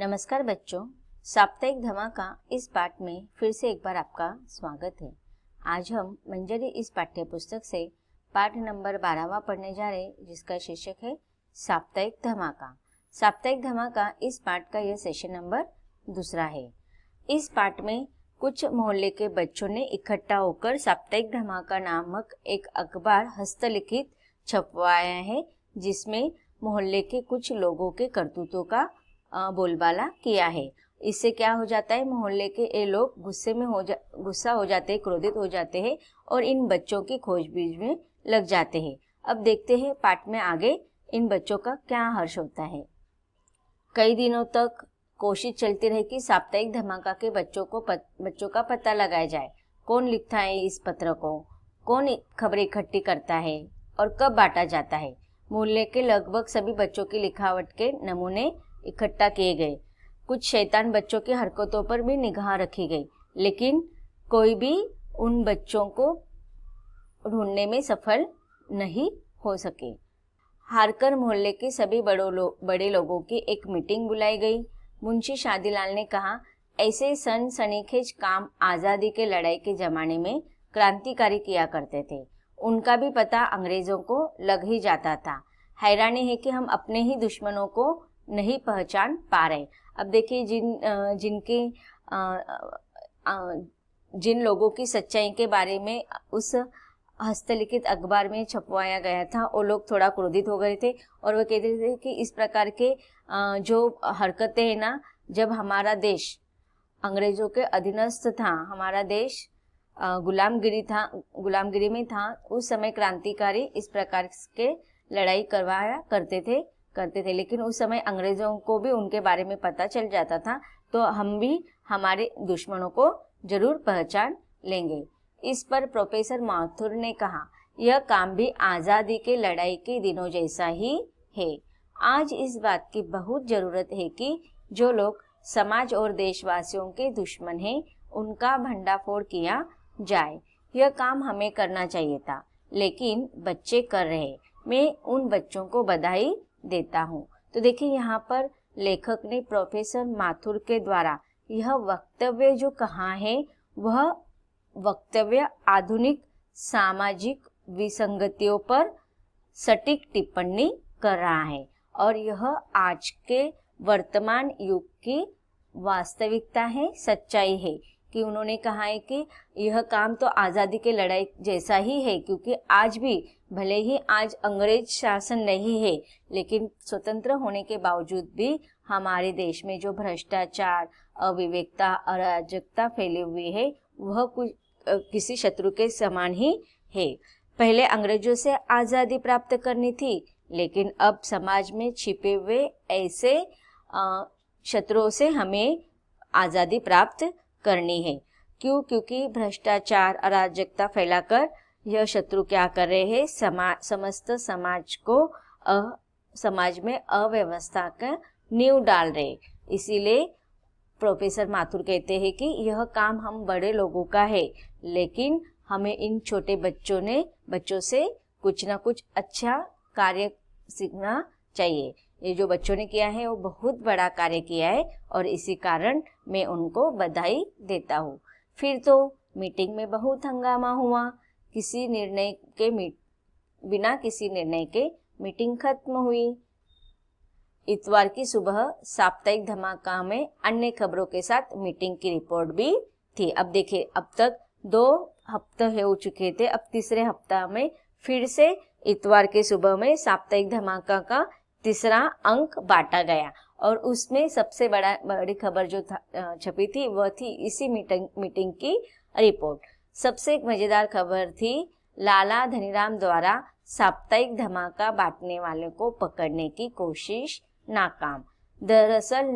नमस्कार बच्चों, साप्ताहिक धमाका इस पाठ में फिर से एक बार आपका स्वागत है। आज हम मंजरी इस पाठ्य पुस्तक से पाठ नंबर 12वां पढ़ने जा रहे हैं, जिसका शीर्षक है साप्ताहिक धमाका। साप्ताहिक धमाका इस पाठ का यह सेशन नंबर 2 है। इस पाठ में कुछ मोहल्ले के बच्चों ने इकट्ठा होकर साप्ताहिक धमाका नामक एक अखबार हस्तलिखित छपवाया है, जिसमें मोहल्ले के कुछ लोगों के करतूतों का बोलबाला किया है। इससे क्या हो जाता है, मोहल्ले के ये लोग गुस्सा हो जाते हैं, क्रोधित हो जाते हैं और इन बच्चों की खोजबीन में लग जाते हैं। अब देखते हैं पाठ में आगे इन बच्चों का क्या हर्ष होता है। कई दिनों तक कोशिश चलती रही कि साप्ताहिक धमाका के बच्चों का पता लगाया जाए। कौन लिखता है इस पत्र को, कौन खबरें इकट्ठी करता है और कब बांटा जाता है। मोहल्ले के लगभग सभी बच्चों की लिखावट के नमूने इकट्ठा किए गए। कुछ शैतान बच्चों की हरकतों पर भी निगाह रखी गई, लेकिन कोई भी उन बच्चों को ढूंढने में सफल नहीं हो सके। हारकर मोहल्ले के सभी बड़े लोगों की एक मीटिंग बुलाई गई। मुंशी शादीलाल ने कहा, ऐसे सनसनीखेज काम आज़ादी के लड़ाई के जमाने में क्रांतिकारी किया करते थे। उनका भी पता अंग्रेजों को लग ही जाता था। हैरानी है कि हम अपने ही दुश्मनों को नहीं पहचान पा रहे। अब देखिए, जिन लोगों की सच्चाई के बारे में उस हस्तलिखित अखबार में छपवाया गया था, वो लोग थोड़ा क्रोधित हो गए थे और वो कहते थे कि इस प्रकार के जो हरकतें हैं ना, जब हमारा देश अंग्रेजों के अधीनस्थ था, हमारा देश गुलामगिरी में था, उस समय क्रांतिकारी इस प्रकार के लड़ाई करवाया करते थे। लेकिन उस समय अंग्रेजों को भी उनके बारे में पता चल जाता था, तो हम भी हमारे दुश्मनों को जरूर पहचान लेंगे। इस पर प्रोफेसर माथुर ने कहा, यह काम भी आज़ादी के लड़ाई के दिनों जैसा ही है। आज इस बात की बहुत ज़रूरत है कि जो लोग समाज और देशवासियों के दुश्मन हैं, उनका भंडाफोड़ किया जाए। यह काम हमें करना चाहिए था, लेकिन बच्चे कर रहे। मैं उन बच्चों को बधाई देता हूँ। तो देखिए, यहाँ पर लेखक ने प्रोफेसर माथुर के द्वारा यह वक्तव्य जो कहा है, वह वक्तव्य आधुनिक सामाजिक विसंगतियों पर सटीक टिप्पणी कर रहा है और यह आज के वर्तमान युग की वास्तविकता है, सच्चाई है कि उन्होंने कहा है कि यह काम तो आज़ादी के लड़ाई जैसा ही है, क्योंकि आज भी भले ही आज अंग्रेज शासन नहीं है, लेकिन स्वतंत्र होने के बावजूद भी हमारे देश में जो भ्रष्टाचार, अविवेकता, अराजकता फैली हुई है, वह किसी शत्रु के समान ही है। पहले अंग्रेजों से आज़ादी प्राप्त करनी थी, लेकिन अब समाज में छिपे हुए ऐसे शत्रुओं से हमें आज़ादी प्राप्त करनी है। क्योंकि भ्रष्टाचार, अराजकता फैलाकर यह शत्रु क्या कर रहे हैं, समस्त समाज को समाज में अव्यवस्था का नींव डाल रहे। इसीलिए प्रोफेसर माथुर कहते हैं कि यह काम हम बड़े लोगों का है, लेकिन हमें इन छोटे बच्चों से कुछ ना कुछ अच्छा कार्य सीखना चाहिए। ये जो बच्चों ने किया है, वो बहुत बड़ा कार्य किया है और इसी कारण मैं उनको बधाई देता हूँ। फिर तो मीटिंग में बहुत हंगामा हुआ। बिना किसी निर्णय के मीटिंग खत्म हुई। इतवार की सुबह साप्ताहिक धमाका में अन्य खबरों के साथ मीटिंग की रिपोर्ट भी थी। अब देखिए, अब तक 2 हफ्ते हो चुके थे। अब तीसरे हफ्ता में फिर से इतवार की सुबह में साप्ताहिक धमाका का 3रा अंक बांटा गया और उसमें सबसे बड़ी खबर जो छपी थी, वह थी इसी मीटिंग की रिपोर्ट। सबसे मजेदार खबर थी, लाला धनीराम द्वारा साप्ताहिक धमाका बांटने वाले को पकड़ने की कोशिश नाकाम। दरअसल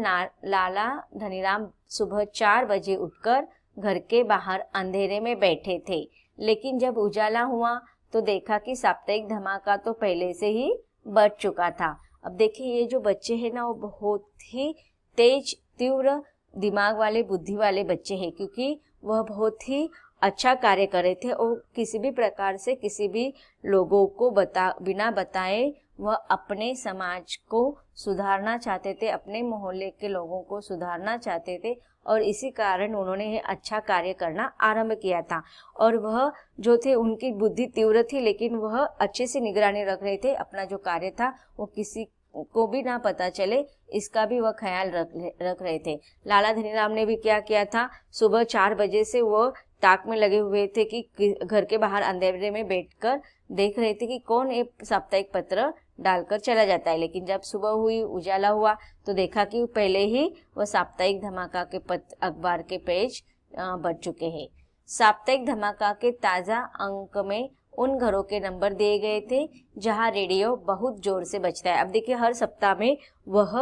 लाला धनीराम सुबह 4 बजे उठकर घर के बाहर अंधेरे में बैठे थे, लेकिन जब उजाला हुआ तो देखा कि साप्ताहिक धमाका तो पहले से ही बच चुका था। अब देखिए, ये जो बच्चे हैं ना, वो बहुत ही तेज, तीव्र दिमाग वाले, बुद्धि वाले बच्चे हैं, क्योंकि वह बहुत ही अच्छा कार्य कर रहे थे और किसी भी प्रकार से किसी भी लोगों को बिना बताए वह अपने समाज को सुधारना चाहते थे, अपने मोहल्ले के लोगों को सुधारना चाहते थे और इसी कारण उन्होंने ये अच्छा कार्य करना आरंभ किया था। और वह जो थे उनकी बुद्धि तीव्र थी, लेकिन वह अच्छे से निगरानी रख रहे थे। अपना जो कार्य था वो किसी को भी ना पता चले, इसका भी वह ख्याल रख रहे थे। लाला धनीराम ने भी क्या किया था, सुबह 4 बजे से वो ताक में लगे हुए थे कि घर के बाहर अंधेरे में बैठकर देख रहे थे कि कौन एक साप्ताहिक पत्र डालकर चला जाता है। लेकिन जब सुबह हुई, उजाला हुआ, तो देखा कि पहले ही वह साप्ताहिक धमाका के अखबार के पेज बढ़ चुके हैं। साप्ताहिक धमाका के ताज़ा अंक में उन घरों के नंबर दिए गए थे जहां रेडियो बहुत जोर से बजता है। अब देखिए, हर सप्ताह में वह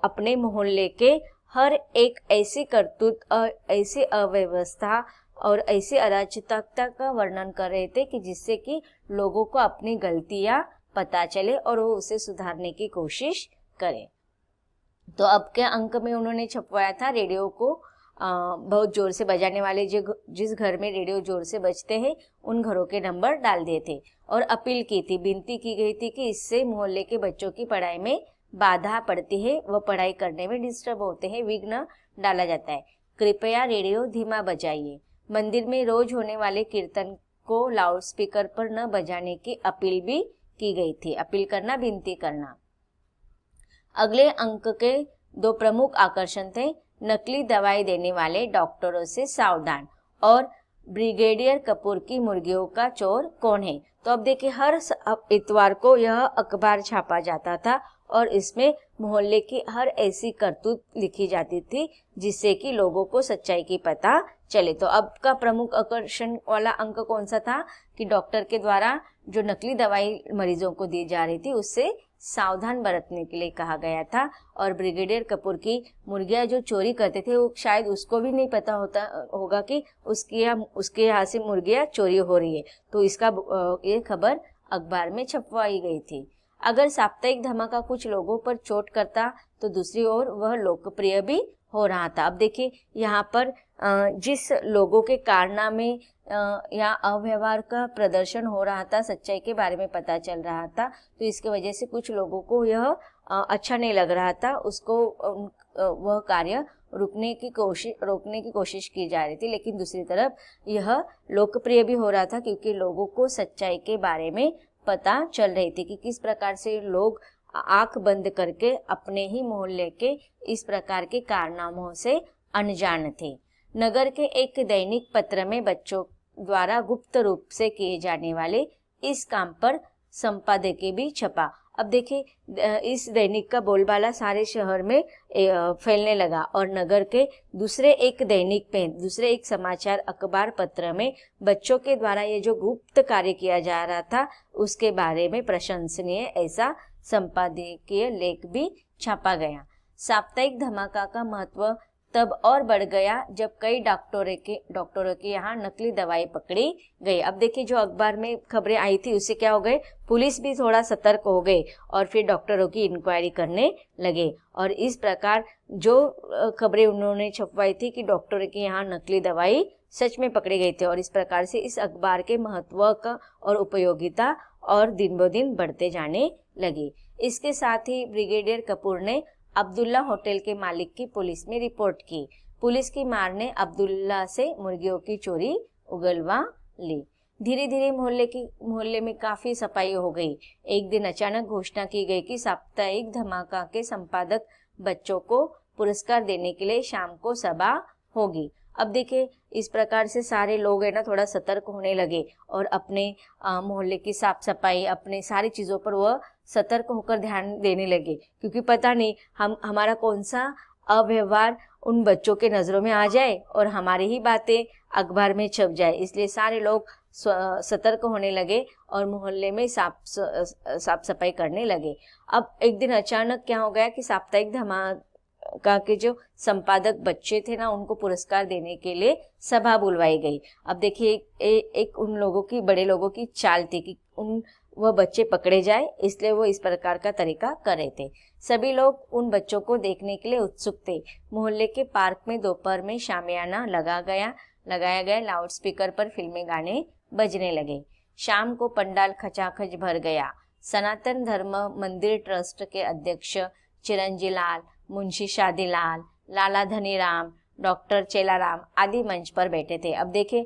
अपने मोहल्ले के हर एक ऐसी करतूत, ऐसी अव्यवस्था और ऐसी अराजकता का वर्णन कर रहे थे कि जिससे कि लोगों को अपनी गलतियां पता चले और वो उसे सुधारने की कोशिश करें। तो अब के अंक में उन्होंने छपवाया था, रेडियो को बहुत जोर से बजाने वाले जिस घर में रेडियो जोर से बजते हैं उन घरों के नंबर डाल दिए थे और अपील की थी, विनती की गई थी कि इससे मोहल्ले के बच्चों की पढ़ाई में बाधा पड़ती है, वह पढ़ाई करने में डिस्टर्ब होते हैं, विघ्न डाला जाता है। कृपया रेडियो धीमा बजाइए। मंदिर में रोज होने वाले कीर्तन को लाउड स्पीकर पर न बजाने की अपील भी की गई थी। अपील करना, विनती करना। अगले अंक के 2 प्रमुख आकर्षण थे, नकली दवाई देने वाले डॉक्टरों से सावधान और ब्रिगेडियर कपूर की मुर्गियों का चोर कौन है। तो अब देखिए, हर इतवार को यह अखबार छापा जाता था और इसमें मोहल्ले की हर ऐसी करतूत लिखी जाती थी जिससे कि लोगों को सच्चाई की पता चले। तो अब का प्रमुख आकर्षण वाला अंक कौन सा था कि डॉक्टर के द्वारा जो नकली दवाई मरीजों को दी जा रही थी उससे सावधान बरतने के लिए कहा गया था। और ब्रिगेडियर कपूर की मुर्गियां जो चोरी करते थे वो शायद उसको भी नहीं पता होगा कि उसके यहाँ से मुर्गियां चोरी हो रही है, तो इसका ये खबर अखबार में छपवाई गई थी। अगर साप्ताहिक धमाका कुछ लोगों पर चोट करता तो दूसरी ओर वह लोकप्रिय भी हो रहा था। अब देखिए, यहाँ पर जिस लोगों के कारनामे या अव्यवहार का प्रदर्शन हो रहा था, सच्चाई के बारे में पता चल रहा था, तो इसके वजह से कुछ लोगों को यह अच्छा नहीं लग रहा था, उसको वह कार्य रोकने की कोशिश की जा रही थी। लेकिन दूसरी तरफ यह लोकप्रिय भी हो रहा था क्योंकि लोगों को सच्चाई के बारे में पता चल रही थी कि किस प्रकार से लोग आंख बंद करके अपने ही मोहल्ले के इस प्रकार के कारनामों से अनजान थे। नगर के एक दैनिक पत्र में बच्चों द्वारा गुप्त रूप से किए जाने वाले इस काम पर संपादकीय भी छपा। अब देखिए, इस दैनिक का बोलबाला सारे शहर में फैलने लगा और नगर के दूसरे एक समाचार अखबार पत्र में बच्चों के द्वारा ये जो गुप्त कार्य किया जा रहा था उसके बारे में प्रशंसनीय ऐसा संपादकीय लेख भी छापा गया। साप्ताहिक धमाका का महत्व तब और बढ़ गया जब कई डॉक्टरों के यहाँ नकली दवाई पकड़ी गई। अब देखिए, जो अखबार में खबरें आई थी उससे क्या हो गए, पुलिस भी थोड़ा सतर्क हो गई और फिर डॉक्टरों की इंक्वायरी करने लगे। और इस प्रकार जो खबरें उन्होंने छपवाई थी कि डॉक्टरों के यहाँ नकली दवाई सच में पकड़ी गई थी, और इस प्रकार से इस अखबार के महत्व का और उपयोगिता और दिन ब दिन बढ़ते जाने लगी। इसके साथ ही ब्रिगेडियर कपूर ने अब्दुल्ला होटल के मालिक की पुलिस में रिपोर्ट की। पुलिस की मार ने अब्दुल्ला से मुर्गियों की चोरी उगलवा ली। धीरे धीरे मोहल्ले में काफी सफाई हो गई। एक दिन अचानक घोषणा की गई कि साप्ताहिक धमाका के संपादक बच्चों को पुरस्कार देने के लिए शाम को सभा होगी। अब देखिए, इस प्रकार से सारे लोग है ना थोड़ा सतर्क होने लगे और अपने मोहल्ले की साफ सफाई, अपने सारी चीज़ों पर वह सतर्क होकर ध्यान देने लगे, क्योंकि पता नहीं हमारा कौन सा अव्यवहार उन बच्चों के नज़रों में आ जाए और हमारी ही बातें अखबार में छप जाए। इसलिए सारे लोग सतर्क होने लगे और मोहल्ले में साफ सफाई करने लगे। अब एक दिन अचानक क्या हो गया कि साप्ताहिक धमाका के जो संपादक बच्चे थे ना, उनको पुरस्कार देने के लिए सभा बुलवाई गई। अब देखिए, एक उन लोगों की, बड़े लोगों की चाल थी कि वह बच्चे पकड़े जाए, इसलिए वो इस प्रकार का तरीका कर रहे थे। सभी लोग उन बच्चों को देखने के लिए उत्सुक थे। मोहल्ले के पार्क में दोपहर में शामियाना लगाया गया, लाउड स्पीकर पर फिल्मी गाने बजने लगे। शाम को पंडाल खचाखच भर गया। सनातन धर्म मंदिर ट्रस्ट के अध्यक्ष चिरंजी लाल, मुंशी शादीलाल, लाला धनीराम, डॉक्टर चेलाराम आदि मंच पर बैठे थे। अब देखें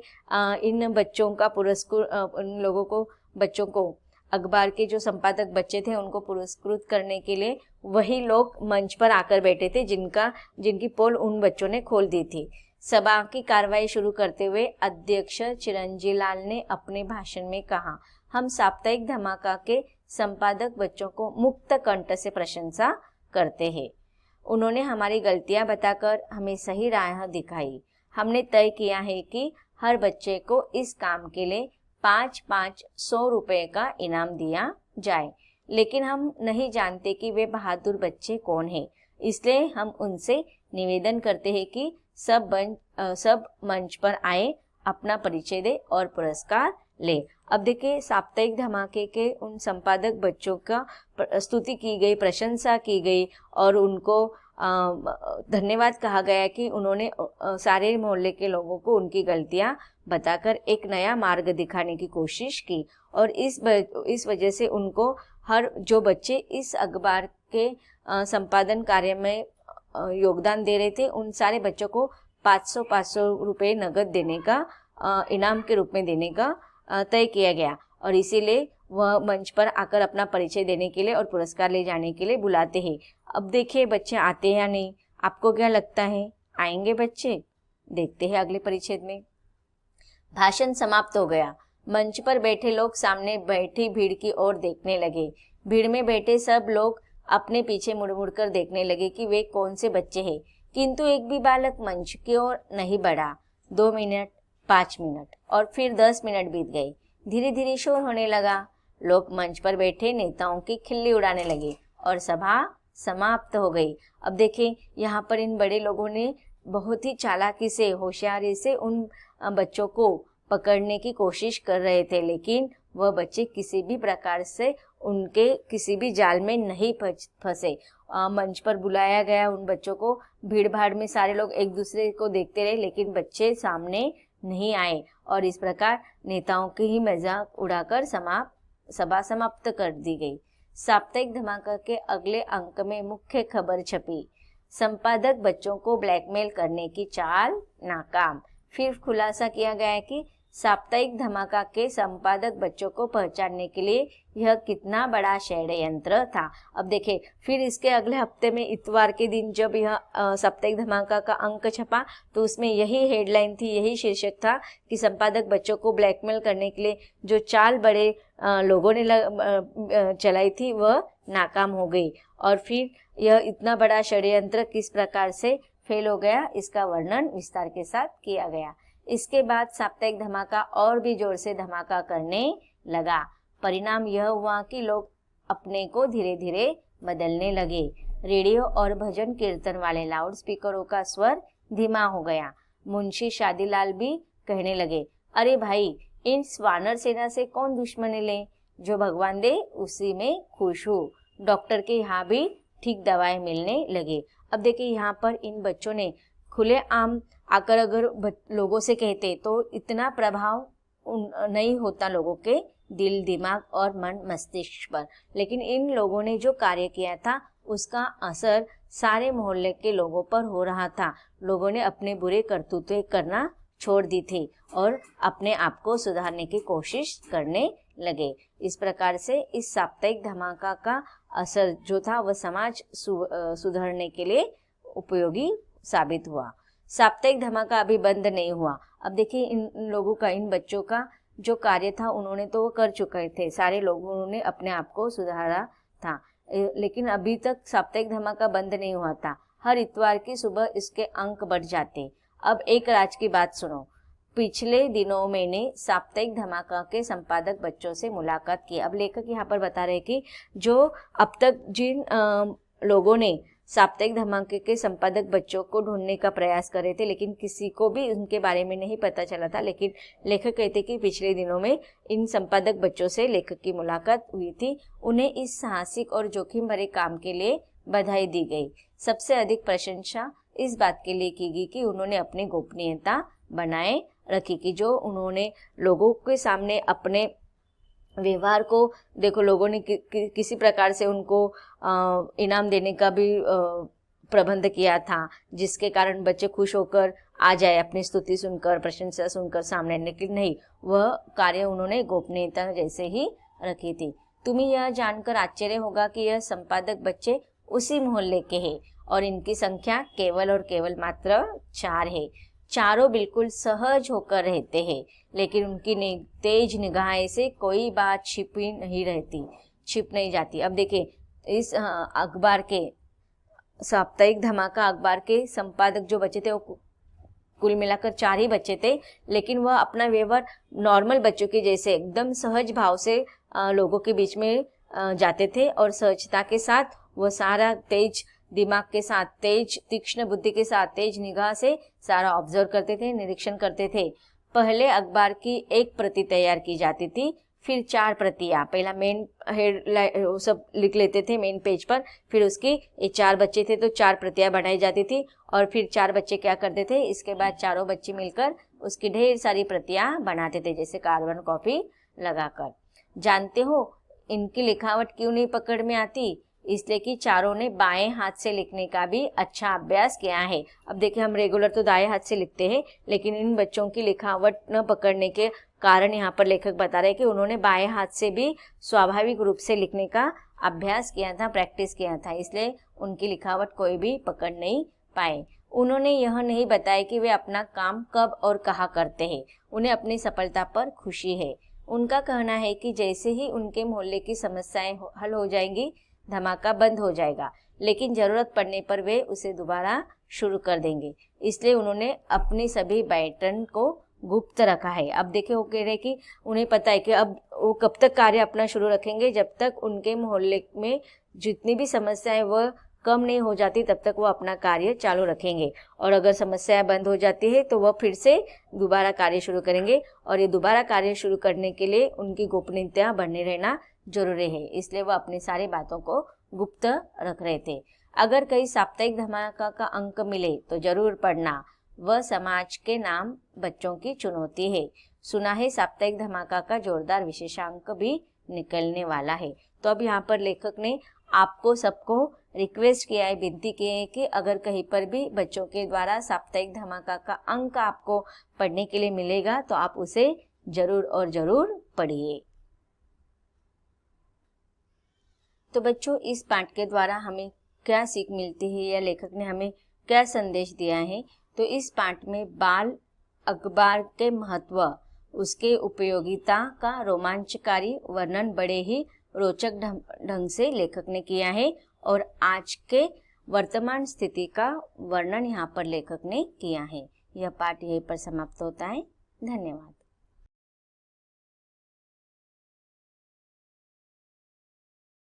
इन बच्चों का पुरस्कार, इन लोगों को, बच्चों को, अखबार के जो संपादक बच्चे थे उनको पुरस्कृत करने के लिए वही लोग मंच पर आकर बैठे थे जिनकी पोल उन बच्चों ने खोल दी थी। सभा की कार्रवाई शुरू करते हुए अध्यक्ष चिरंजी लाल ने अपने भाषण में कहा, हम साप्ताहिक धमाका के संपादक बच्चों को मुक्त कंठ से प्रशंसा करते हैं। उन्होंने हमारी गलतियां बताकर हमें सही राह दिखाई। हमने तय किया है कि हर बच्चे को इस काम के लिए 500 रुपए का इनाम दिया जाए, लेकिन हम नहीं जानते कि वे बहादुर बच्चे कौन हैं। इसलिए हम उनसे निवेदन करते हैं कि सब मंच पर आए, अपना परिचय दे और पुरस्कार ले। अब देखिए साप्ताहिक धमाके के उन संपादक बच्चों का स्तुति की गई, प्रशंसा की गई और उनको धन्यवाद कहा गया कि उन्होंने सारे मोहल्ले के लोगों को उनकी गलतियां बताकर एक नया मार्ग दिखाने की कोशिश की। और इस वजह से उनको हर जो बच्चे इस अखबार के संपादन कार्य में योगदान दे रहे थे उन सारे बच्चों को 500 रुपये नगद देने का, इनाम के रूप में देने का तय किया गया। और इसीलिए वह मंच पर आकर अपना परिचय देने के लिए और पुरस्कार ले जाने के लिए बुलाते हैं। अब देखिए बच्चे आते हैं या नहीं, आपको क्या लगता है, आएंगे बच्चे? देखते हैं अगले परिच्छेद में। भाषण समाप्त हो गया। मंच पर बैठे लोग सामने बैठी भीड़ की ओर देखने लगे। भीड़ में बैठे सब लोग अपने पीछे मुड़ मुड़ कर देखने लगे कि वे कौन से बच्चे हैं, किंतु एक भी बालक मंच की ओर नहीं बढ़ा। 2 मिनट, 5 मिनट और फिर 10 मिनट बीत गए। धीरे धीरे शोर होने लगा। लोग मंच पर बैठे नेताओं की खिल्ली उड़ाने लगे और सभा समाप्त हो गई। अब देखें यहाँ पर इन बड़े लोगों ने बहुत ही चालाकी से, होशियारी से उन बच्चों को पकड़ने की कोशिश कर रहे थे, लेकिन वह बच्चे किसी भी प्रकार से उनके किसी भी जाल में नहीं फंसे। मंच पर बुलाया गया उन बच्चों को, भीड़ भाड़ में सारे लोग एक दूसरे को देखते रहे, लेकिन बच्चे सामने नहीं आए और इस प्रकार नेताओं की ही मजाक उड़ाकर सभा समाप्त कर दी गई। साप्ताहिक धमाका के अगले अंक में मुख्य खबर छपी, संपादक बच्चों को ब्लैकमेल करने की चाल नाकाम। फिर खुलासा किया गया कि साप्ताहिक धमाका के संपादक बच्चों को पहचानने के लिए यह कितना बड़ा षड्यंत्र था। अब देखें फिर इसके अगले हफ्ते में इतवार के दिन जब यह साप्ताहिक धमाका का अंक छपा तो उसमें यही हेडलाइन थी, यही शीर्षक था कि संपादक बच्चों को ब्लैकमेल करने के लिए जो चाल बड़े लोगों ने चलाई थी वह नाकाम हो गई। और फिर यह इतना बड़ा षड्यंत्र किस प्रकार से फेल हो गया, इसका वर्णन विस्तार के साथ किया गया। इसके बाद साप्ताहिक धमाका और भी जोर से धमाका करने लगा। परिणाम यह हुआ कि लोग अपने को धीरे धीरे बदलने लगे। रेडियो और भजन कीर्तन वाले लाउड स्पीकरों का स्वर धीमा हो गया। मुंशी शादीलाल भी कहने लगे, अरे भाई, इन वानर सेना से कौन दुश्मनी ले, जो भगवान दे उसी में खुश हो। डॉक्टर के यहाँ भी ठीक दवाएं मिलने लगे। अब देखिए यहाँ पर इन बच्चों ने खुले आम आकर अगर लोगों से कहते तो इतना प्रभाव नहीं होता लोगों के दिल, दिमाग और मन मस्तिष्क पर, लेकिन इन लोगों ने जो कार्य किया था उसका असर सारे मोहल्ले के लोगों पर हो रहा था। लोगों ने अपने बुरे करतूतें करना छोड़ दी थी और अपने आप को सुधारने की कोशिश करने लगे। इस प्रकार से इस साप्ताहिक धमाका का असर जो था वह समाज सुधारने के लिए उपयोगी साबित हुआ। साप्ताहिक धमाका अभी बंद नहीं हुआ। अब देखिए इन लोगों का, इन बच्चों का जो कार्य था उन्होंने तो वो कर चुके थे, सारे लोगों ने अपने आप को सुधारा था, लेकिन अभी तक साप्ताहिक धमाका बंद नहीं हुआ था। हर इतवार की सुबह इसके अंक बढ़ जाते। अब एक राज की बात सुनो। पिछले दिनों मैंने साप्ताहिक धमाका के संपादक बच्चों से मुलाकात की। अब लेखक यहाँ पर बता रहे कि जो अब तक जिन लोगों ने साप्ताहिक धमाके के संपादक बच्चों को ढूंढने का प्रयास करे थे, लेकिन किसी को भी उनके बारे में नहीं पता चला था, लेकिन लेखक कहते कि पिछले दिनों में इन संपादक बच्चों से लेखक की मुलाकात हुई थी। उन्हें इस साहसिक और जोखिम भरे काम के लिए बधाई दी गई। सबसे अधिक प्रशंसा इस बात के लिए की गई कि उन्होंने अपनी गोपनीयता बनाए रखी, कि जो उन्होंने लोगों के सामने अपने व्यवहार को देखो, लोगों ने किसी प्रकार से उनको इनाम देने का भी प्रबंध किया था, जिसके कारण बच्चे खुश होकर आ जाए अपनी स्तुति सुनकर, प्रशंसा सुनकर सामने, लेकिन नहीं, वह कार्य उन्होंने गोपनीयता जैसे ही रखी थी। तुम्हें यह जानकर आश्चर्य होगा कि यह संपादक बच्चे उसी मोहल्ले के हैं और इनकी संख्या केवल और केवल मात्र 4 है। चारों बिल्कुल सहज होकर रहते हैं, लेकिन उनकी तेज निगाहें से कोई बात छिपी नहीं रहती, छिप नहीं जाती। अब देखिए, इस अखबार के साप्ताहिक धमाका अखबार के संपादक जो बच्चे थे वो कुल मिलाकर 4 ही बच्चे थे, लेकिन वह अपना व्यवहार नॉर्मल बच्चों के जैसे एकदम सहज भाव से लोगों के बीच में जाते थे और सहजता के साथ वह सारा तेज दिमाग के साथ, तेज तीक्ष्ण बुद्धि के साथ, तेज निगाह से सारा ऑब्जर्व करते थे, निरीक्षण करते थे। पहले अखबार की एक प्रति तैयार की जाती थी, फिर 4 प्रतियां, पहला मेन हेडलाइन वो सब लिख लेते थे मेन पेज पर, फिर उसकी ये 4 बच्चे थे तो 4 प्रतियां बनाई जाती थी और फिर 4 बच्चे क्या करते थे, इसके बाद चारों बच्चे मिलकर उसकी ढेर सारी प्रतियां बनाते थे, जैसे कार्बन कॉपी लगाकर। जानते हो इनकी लिखावट क्यों नहीं पकड़ में आती? इसलिए कि चारों ने बाएं हाथ से लिखने का भी अच्छा अभ्यास किया है। अब देखिए, हम रेगुलर तो दाएं हाथ से लिखते हैं, लेकिन इन बच्चों की लिखावट न पकड़ने के कारण यहाँ पर लेखक बता रहे हैं कि उन्होंने बाएं हाथ से भी स्वाभाविक रूप से लिखने का अभ्यास किया था, प्रैक्टिस किया था, इसलिए उनकी लिखावट कोई भी पकड़ नहीं पाए। उन्होंने यह नहीं बताया कि वे अपना काम कब और कहाँ करते हैं, उन्हें अपनी सफलता पर खुशी है। उनका कहना है कि जैसे ही उनके मोहल्ले की समस्याएं हल हो जाएंगी, धमाका बंद हो जाएगा, लेकिन जरूरत पड़ने पर वे उसे दोबारा शुरू कर देंगे। इसलिए उन्होंने अपनी सभी बैटन को गुप्त रखा है। अब देखिए, वो कह रहे कि उन्हें पता है कि अब वो कब तक कार्य अपना शुरू रखेंगे, जब तक उनके मोहल्ले में जितनी भी समस्याएं वह कम नहीं हो जाती, तब तक वो अपना कार्य चालू रखेंगे। और अगर समस्याएं बंद हो जाती है तो वह फिर से दोबारा कार्य शुरू करेंगे, और ये दोबारा कार्य शुरू करने के लिए उनकी गोपनीयता बने रहना जरूरी है, इसलिए वह अपनी सारी बातों को गुप्त रख रहे थे। अगर कहीं साप्ताहिक धमाका का अंक मिले तो जरूर पढ़ना, वह समाज के नाम बच्चों की चुनौती है। सुना है साप्ताहिक धमाका का जोरदार विशेषांक भी निकलने वाला है। तो अब यहाँ पर लेखक ने आपको सबको रिक्वेस्ट किया है, विनती की है कि अगर कहीं पर भी बच्चों के द्वारा साप्ताहिक धमाका का अंक आपको पढ़ने के लिए मिलेगा तो आप उसे जरूर और जरूर पढ़िए। तो बच्चों, इस पाठ के द्वारा हमें क्या सीख मिलती है या लेखक ने हमें क्या संदेश दिया है? तो इस पाठ में बाल अखबार के महत्व, उसके उपयोगिता का रोमांचकारी वर्णन बड़े ही रोचक ढंग से लेखक ने किया है और आज के वर्तमान स्थिति का वर्णन यहाँ पर लेखक ने किया है। यह पाठ यहीं पर समाप्त होता है। धन्यवाद।